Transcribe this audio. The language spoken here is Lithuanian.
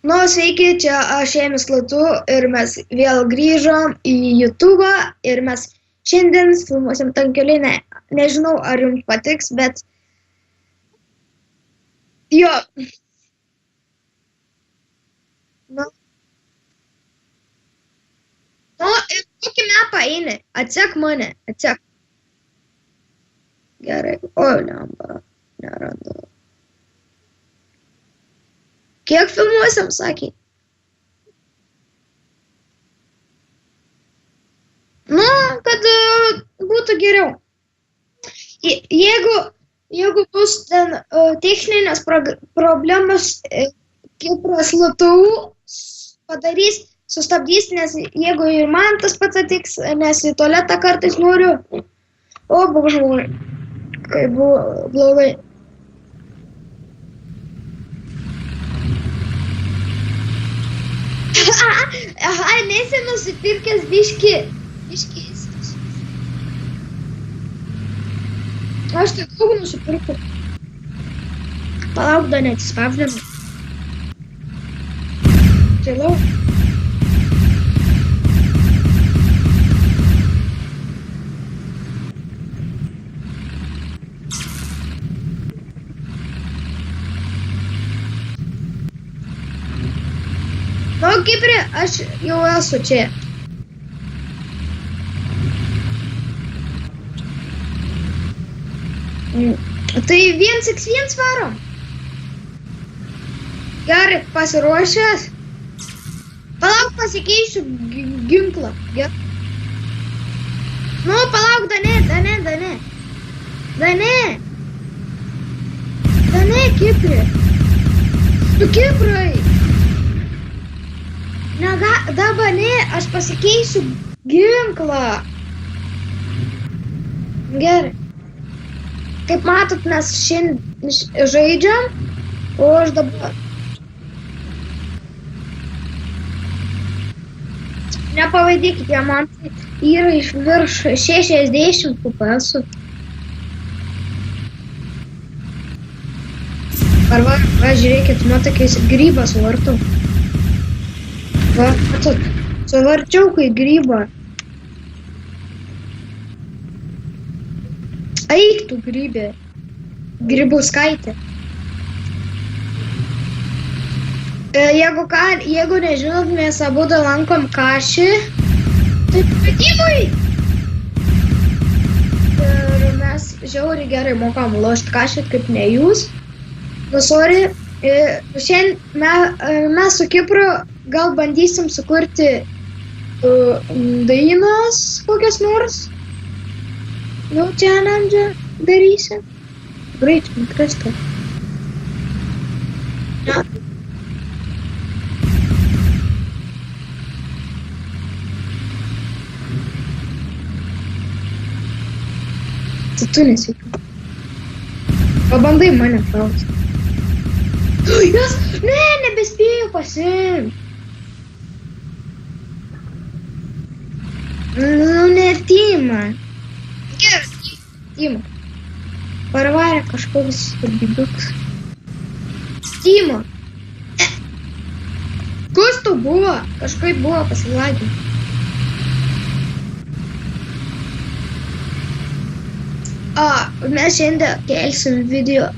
Nu, sveiki, čia aš Ėmis Latu ir mes vėl grįžom į YouTube ir mes šiandien filmuosim tankelinę. Nežinau, ar jums patiks, bet jo. Nu, ir kokį mapą eini? Atsek mane, atsek. Gerai, o, lemba, nerandu. Kiek filmuosim, sakė? Nu, kad būtų geriau. Jeigu bus ten techninės problemos, Kipras Latu padarys, sustabdys, nes jeigu ir man tas pats atiks, nes į tualetą kartais noriu. O, bužmai, kai buvo blogai. Aha, nesi nusipirkęs biškį. Aš tai daug nusipirkau. Palauk, dar neatsispavdinu. Tylau. Nu, Kiprė, aš jau esu čia. Tai 1x1 varom. Gerai, pasiruošęs. Palauk, pasikeisiu ginklą. Nu, palauk, Dane, Kiprė. Tu Kiprai. Dabar ne, aš pasikeisiu ginklą. Gerai. Kaip matot, mes šiandien žaidžiam, o aš dabar. Nepavaidykite, man tai yra iš virš 60 FPS. Ar va, žiūrėkit, tokiais grybas vartu. Va, matot, suvarčiau kai grybą. Eik tu grybė. Grybauskaitė. Jeigu nežinot, mes abudu lankom Kašį. Tai pratimui! Ir mes žiauriai gerai mokam lošti Kašį, kaip ne jūs. Nu, sorry. Šiandien mes su Kipru gal bandysim sukurti dainas kokias nors. Nu, challenge darysim. Greit, Krista. Ja. Tai tu nesveikai. Pabandai mane klausti. Jas, ne, nebespėjau pasiimti. Nu, netima. Gerai, Timo. Parvarė kažkoks biduks. Timo. Kas tu buvo? Kažkaip buvo pasilagė. Mes šiandien kelsim video.